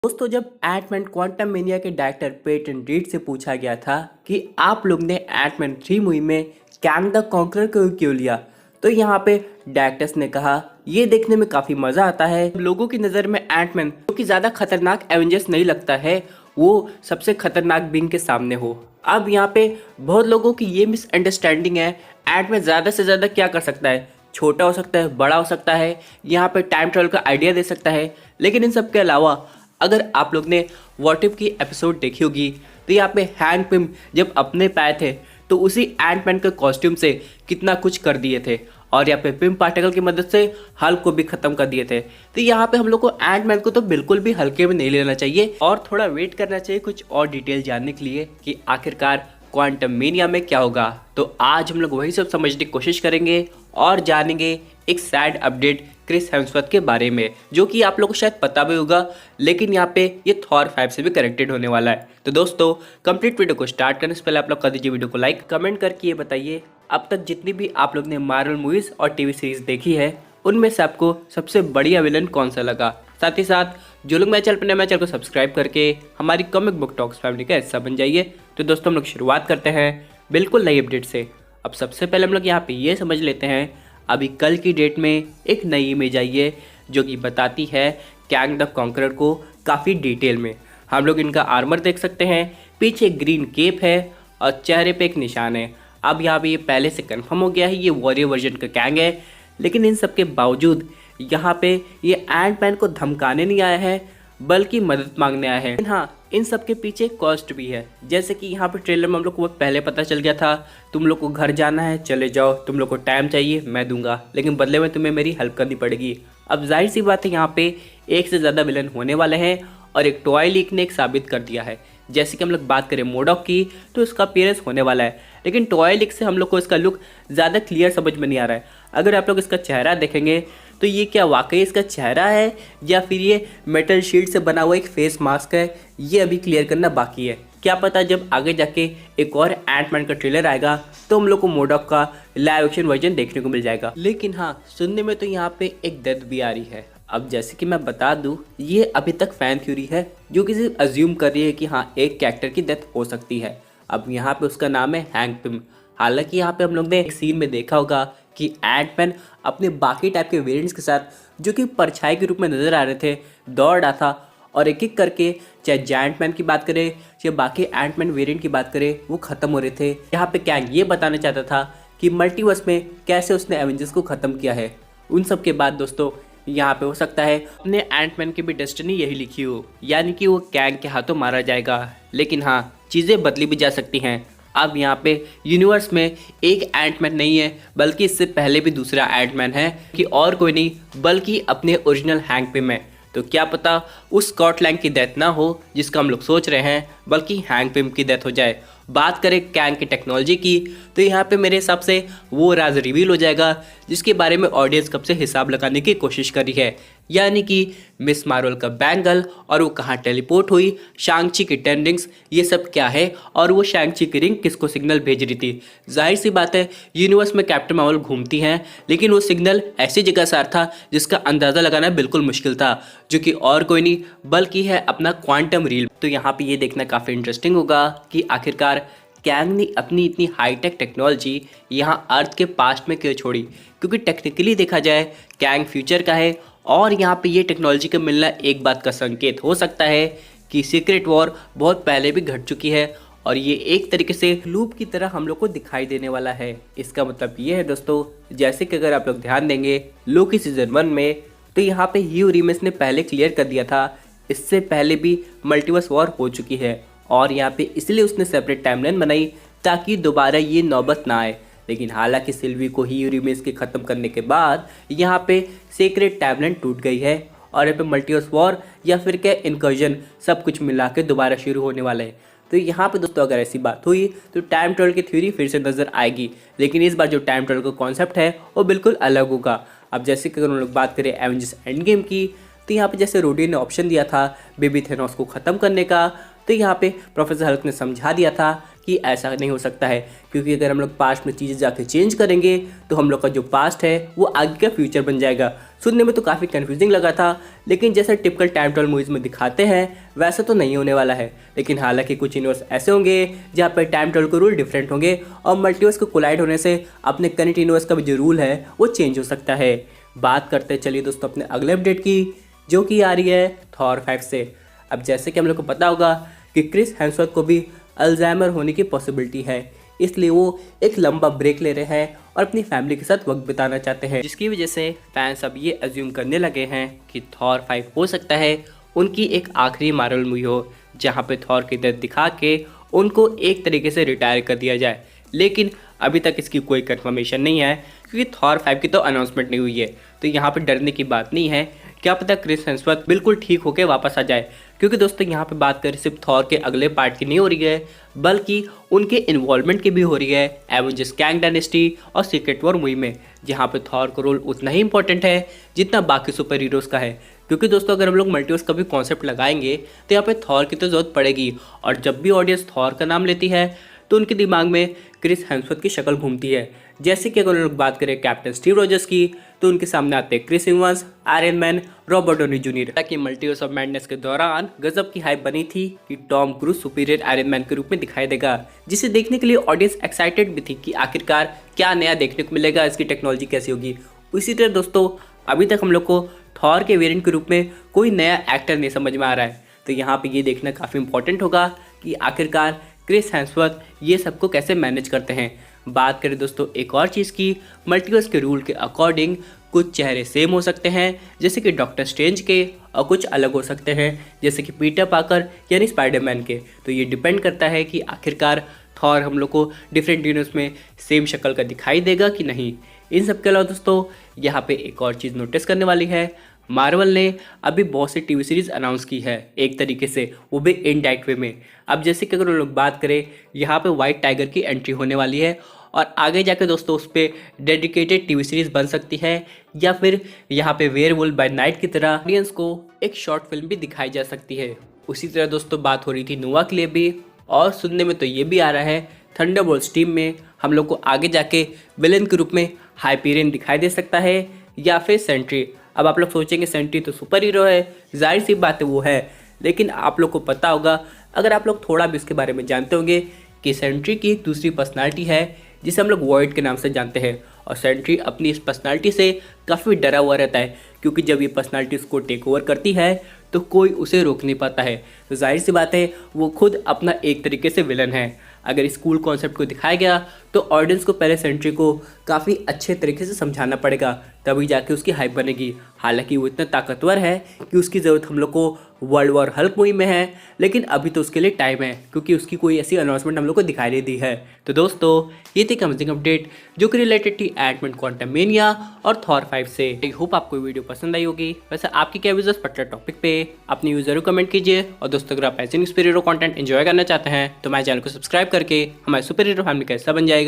दोस्तों, जब Ant-Man quantum mania के डायरेक्टर पेटन रीड से पूछा गया था कि आप लोग ने एंटमैन 3 मूवी में कैंग द कॉन्करर को क्यों लिया, तो यहाँ पे डायरेक्टर्स ने कहा ये देखने में काफ़ी मज़ा आता है। लोगों की नज़र में एंटमैन जो कि ज़्यादा खतरनाक एवेंजर्स नहीं लगता है, वो सबसे खतरनाक बीइंग के सामने हो। अब यहाँ पे बहुत लोगों की ये मिसअंडरस्टैंडिंग है, एंटमैन ज़्यादा से ज़्यादा क्या कर सकता है, छोटा हो सकता है, बड़ा हो सकता है, यहाँ पे टाइम ट्रेवल का आइडिया दे सकता है। लेकिन इन सब के अलावा अगर आप लोग ने व्हाट इफ की एपिसोड देखी होगी तो यहाँ पे हैंक पिम जब अपने पाए थे तो उसी एंटमैन के कॉस्ट्यूम से कितना कुछ कर दिए थे, और यहाँ पे पिम पार्टिकल की मदद से हल्क को भी खत्म कर दिए थे। तो यहाँ पे हम लोग को एंटमैन को तो बिल्कुल भी हल्के में नहीं लेना चाहिए और थोड़ा वेट करना चाहिए कुछ और डिटेल जानने के लिए कि आखिरकार क्वांटम मेनिया में क्या होगा। तो आज हम लोग वही सब समझने की कोशिश करेंगे और जानेंगे एक सैड अपडेट क्रिस हेम्सवर्थ के बारे में, जो कि आप लोगों को शायद पता भी होगा, लेकिन यहाँ पे ये थॉर 5 से भी कनेक्टेड होने वाला है। तो दोस्तों, कंप्लीट वीडियो को स्टार्ट करने से पहले आप लोग कर दीजिए वीडियो को लाइक, कमेंट करके ये बताइए अब तक जितनी भी आप लोग ने मार्वल मूवीज और टीवी सीरीज देखी है उनमें से आपको सबसे बढ़िया विलन कौन सा लगा। साथ ही साथ जो लोग मेरे चैनल पर नए, मेरे चैनल को सब्सक्राइब करके हमारी कॉमिक बुक टॉक्स फैमिली का हिस्सा बन जाइए। तो दोस्तों, हम लोग शुरुआत करते हैं बिल्कुल नई अपडेट से। अब सबसे पहले हम लोग यहाँ पे ये समझ लेते हैं, अभी कल की डेट में एक नई इमेज आई है जो कि बताती है कैंग द कॉन्करर को काफ़ी डिटेल में। हम लोग इनका आर्मर देख सकते हैं, पीछे ग्रीन केप है और चेहरे पे एक निशान है। अब यहाँ पे ये पहले से कंफर्म हो गया है ये वॉरियर वर्जन का कैंग है, लेकिन इन सब के बावजूद यहाँ पे ये एंटमैन को धमकाने नहीं आया है बल्कि मदद मांगने आया है। हाँ, इन सब के पीछे कॉस्ट भी है, जैसे कि यहाँ पे ट्रेलर में हम लोग को पहले पता चल गया था, तुम लोग को घर जाना है चले जाओ, तुम लोग को टाइम चाहिए मैं दूंगा, लेकिन बदले में तुम्हें मेरी हेल्प करनी पड़ेगी। अब जाहिर सी बात है यहाँ पे एक से ज़्यादा विलन होने वाले हैं और एक टॉय लीक ने एक साबित कर दिया है। जैसे कि हम लोग बात करें मोडॉक की तो इसका अपीयरेंस होने वाला है, लेकिन टॉय लीक से हम लोग को इसका लुक ज़्यादा क्लियर समझ में नहीं आ रहा है। अगर आप लोग इसका चेहरा देखेंगे तो ये क्या वाकई इसका चेहरा है या फिर ये मेटल शीट से बना हुआ एक फेस मास्क है, ये अभी क्लियर करना बाकी है। क्या पता जब आगे जाके एक और एंटमैन का ट्रेलर आएगा तो हम लोग को मोडॉक का लाइव एक्शन वर्जन देखने को मिल जाएगा। लेकिन हाँ, सुनने में तो यहाँ पे एक डेथ भी आ रही है। अब जैसे कि मैं बता दूं, ये अभी तक फैन थ्योरी है जो कि सिर्फ अज्यूम कर रही है कि हाँ एक कैरेक्टर की डेथ हो सकती है। अब यहाँ पे उसका नाम है हैंक पिम। हालांकि यहाँ पे हम लोग ने एक सीन में देखा होगा कि एंटमैन अपने बाकी टाइप के वेरिएंट्स के साथ जो कि परछाई के रूप में नजर आ रहे थे दौड़ रहा था, और एक एक करके चाहे जायंट मैन की बात करें चाहे बाकी एंटमैन वेरिएंट की बात करें वो खत्म हो रहे थे। यहाँ पे कैंग ये बताना चाहता था कि मल्टीवर्स में कैसे उसने एवेंजर्स को खत्म किया है। उन सब के बाद दोस्तों यहाँ पे हो सकता है अपने एंटमैन की भी डेस्टिनी यही लिखी हो, यानी कि वो कैंग के हाथों मारा जाएगा। लेकिन हाँ, चीज़ें बदली भी जा सकती हैं। अब यहाँ पे यूनिवर्स में एक एंटमैन नहीं है बल्कि इससे पहले भी दूसरा एंटमैन है कि और कोई नहीं बल्कि अपने ओरिजिनल हैंक पिम है। तो क्या पता उस स्कॉट लैंग की डेथ ना हो जिसका हम लोग सोच रहे हैं, बल्कि हैंक पिम की डेथ हो जाए। बात करें कैंग की टेक्नोलॉजी की तो यहाँ पे मेरे हिसाब से वो राज रिवील हो जाएगा जिसके बारे में ऑडियंस कब से हिसाब लगाने की कोशिश करी है, यानी कि मिस मार्वल का बैंगल और वो कहाँ टेलीपोर्ट हुई, शांग-ची की 10 रिंग्स, ये सब क्या है और वो शांग-ची की रिंग किसको सिग्नल भेज रही थी। जाहिर सी बात है यूनिवर्स में कैप्टन मार्वल घूमती हैं, लेकिन वो सिग्नल ऐसी जगह से आ रहा था जिसका अंदाज़ा लगाना बिल्कुल मुश्किल था, जो कि और कोई नहीं बल्कि है अपना क्वांटम रील। तो यहाँ पे ये देखना काफ़ी इंटरेस्टिंग होगा कि आखिरकार कैंग ने अपनी इतनी हाईटेक टेक्नोलॉजी यहाँ अर्थ के पास्ट में क्यों छोड़ी, क्योंकि टेक्निकली देखा जाए कैंग फ्यूचर का है और यहाँ पे ये टेक्नोलॉजी का मिलना एक बात का संकेत हो सकता है कि सीक्रेट वॉर बहुत पहले भी घट चुकी है और ये एक तरीके से लूप की तरह हम लोग को दिखाई देने वाला है। इसका मतलब ये है दोस्तों, जैसे कि अगर आप लोग ध्यान देंगे लोकी सीजन 1 में तो यहाँ पे ह्यू रीमेस ने पहले क्लियर कर दिया था इससे पहले भी मल्टीवर्स वॉर हो चुकी है, और यहाँ पे इसलिए उसने सेपरेट टाइमलाइन बनाई ताकि दोबारा ये नौबत ना आए। लेकिन हालांकि सिल्वी को ही रीमेस के ख़त्म करने के बाद यहाँ पे सीक्रेट टाइमलाइन टूट गई है और यहाँ पे मल्टीवर्स वॉर या फिर क्या इनकर्जन सब कुछ मिला के दोबारा शुरू होने वाला है। तो यहाँ पे दोस्तों अगर ऐसी बात हुई तो टाइम ट्रेवल की थ्योरी फिर से नज़र आएगी, लेकिन इस बार जो टाइम ट्रेवल का कॉन्सेप्ट है वो बिल्कुल अलग होगा। अब जैसे कि अगर हम लोग बात करें एवेंजर्स एंड गेम की तो यहाँ पे जैसे रोडी ने ऑप्शन दिया था बेबी थेनोस को ख़त्म करने का, तो यहाँ पे प्रोफेसर हल्क ने समझा दिया था कि ऐसा नहीं हो सकता है, क्योंकि अगर हम लोग पास्ट में चीज़ें जाके चेंज करेंगे तो हम लोग का जो पास्ट है वो आगे का फ्यूचर बन जाएगा। सुनने में तो काफ़ी कन्फ्यूजिंग लगा था, लेकिन जैसे टिपिकल टाइम ट्रैवल मूवीज़ में दिखाते हैं वैसा तो नहीं होने वाला है। लेकिन हालांकि कुछ यूनिवर्स ऐसे होंगे जहाँ पर टाइम ट्रैवल के रूल डिफरेंट होंगे और मल्टीवर्स को कोलाइड होने से अपने करंट यूनिवर्स का भी जो रूल है वो चेंज हो सकता है। बात करते चलिए दोस्तों अपने अगले अपडेट की, जो कि आ रही है थॉर 5 से। अब जैसे कि हम लोग को पता होगा कि क्रिस हेम्सवर्थ को भी अल्जाइमर होने की पॉसिबिलिटी है, इसलिए वो एक लंबा ब्रेक ले रहे हैं और अपनी फैमिली के साथ वक्त बिताना चाहते हैं, जिसकी वजह से फैंस अब ये अज्यूम करने लगे हैं कि थॉर 5 हो सकता है उनकी एक आखिरी मार्वल मूवी हो जहाँ पे थॉर की दर्द दिखा के उनको एक तरीके से रिटायर कर दिया जाए। लेकिन अभी तक इसकी कोई कंफर्मेशन नहीं है क्योंकि थॉर 5 की तो अनाउंसमेंट नहीं हुई है, तो यहाँ पे डरने की बात नहीं है। क्या पता क्रिस हेम्सवर्थ बिल्कुल ठीक होकर वापस आ जाए, क्योंकि दोस्तों यहाँ पे बात करें सिर्फ थॉर के अगले पार्ट की नहीं हो रही है बल्कि उनके इन्वॉल्वमेंट की भी हो रही है एवेंजर्स कैंग डायनेस्टी और सीक्रेट वॉर मूवी में, जहाँ पे थॉर का रोल उतना ही इंपॉर्टेंट है जितना बाकी सुपर हीरोज़ का है। क्योंकि दोस्तों अगर हम लोग मल्टीवर्स का भी कॉन्सेप्ट लगाएंगे तो यहाँ पे थॉर की तो जरूरत पड़ेगी, और जब भी ऑडियंस थॉर का नाम लेती है तो उनके दिमाग में क्रिस हेम्सवर्थ की शक्ल घूमती है। जैसे कि अगर हम लोग बात करें कैप्टन स्टीव रॉजर्स की तो उनके सामने आते हैं Chris Evans, Iron Man, Robert Downey junior. ताकि मल्टीवर्स ऑफ मैडनेस के दौरान गजब की हाइप बनी थी कि Tom Cruise superior Iron Man के रूप में दिखाई देगा, जिसे देखने के लिए ऑडियंस एक्साइटेड भी थी कि आखिरकार क्या नया देखने को मिलेगा, इसकी टेक्नोलॉजी कैसी होगी। इसी तरह दोस्तों अभी तक हम लोग को थॉर के वेरिएंट के रूप में कोई नया एक्टर नहीं समझ में आ रहा है, तो यहाँ पे ये देखना काफ़ी इंपॉर्टेंट होगा कि आखिरकार क्रिस हेम्सवर्थ ये सबको कैसे मैनेज करते हैं। बात करें दोस्तों एक और चीज़ की, मल्टीवर्स के रूल के अकॉर्डिंग कुछ चेहरे सेम हो सकते हैं जैसे कि डॉक्टर स्ट्रेंज के, और कुछ अलग हो सकते हैं जैसे कि पीटर पार्कर यानी स्पाइडरमैन के। तो ये डिपेंड करता है कि आखिरकार थॉर हम लोग को डिफरेंट यूनिवर्स में सेम शक्ल का दिखाई देगा कि नहीं। इन सब के अलावा दोस्तों यहाँ पे एक और चीज़ नोटिस करने वाली है, मार्वल ने अभी बहुत सी टीवी सीरीज़ अनाउंस की है एक तरीके से, वो भी इनडायरेक्ट वे में। अब जैसे कि अगर हम लोग बात करें यहाँ पे वाइट टाइगर की एंट्री होने वाली है और आगे जाके दोस्तों उस पर डेडिकेटेड टीवी सीरीज़ बन सकती है, या फिर यहाँ पे वेयरवुल्फ बाय नाइट की तरह ऑडियंस को एक शॉर्ट फिल्म भी दिखाई जा सकती है। उसी तरह दोस्तों बात हो रही थी नोवा के लिए भी, और सुनने में तो ये भी आ रहा है थंडरबोल्ट्स टीम में हम लोग को आगे जाके विलेन के रूप में हाइपीरियन दिखाई दे सकता है या फिर सेंट्री। अब आप लोग सोचेंगे सेंट्री तो सुपर हीरो है, जाहिर सी बात है वो है, लेकिन आप लोग को पता होगा अगर आप लोग थोड़ा भी उसके बारे में जानते होंगे कि सेंट्री की एक दूसरी पर्सनालिटी है जिसे हम लोग वॉइड के नाम से जानते हैं, और सेंट्री अपनी इस पर्सनालिटी से काफ़ी डरा हुआ रहता है क्योंकि जब ये पर्सनालिटी उसको टेक ओवर करती है तो कोई उसे रोक नहीं पाता है। तो जाहिर सी बात है वो खुद अपना एक तरीके से विलन है। अगर इस कूल कॉन्सेप्ट को दिखाया गया तो ऑडियंस को पहले सेंट्री को काफ़ी अच्छे तरीके से समझाना पड़ेगा, तभी जाके उसकी हाइप बनेगी। हालांकि वो इतना ताकतवर है कि उसकी ज़रूरत हम लोग को वर्ल्ड वॉर हल्क मूवी में है, लेकिन अभी तो उसके लिए टाइम है क्योंकि उसकी कोई ऐसी अनाउंसमेंट हम लोग को दिखाई नहीं दी है। तो दोस्तों ये थी अमेजिंग अपडेट जो कि रिलेटेड थी एंटमैन क्वांटममेनिया और थॉर 5 से। आई होप आपको वीडियो पसंद आई होगी। वैसे आपकी क्या व्यूज़ पर्टिकुलर टॉपिक पे अपनी व्यूज़ जरूर कमेंट कीजिए, और दोस्तों अगर आप ऐसे सुपर हीरो कंटेंट एंजॉय करना चाहते हैं तो हमारे चैनल को सब्सक्राइब करके हमारे सुपर हीरो फैमिली का हिस्सा बन जाए।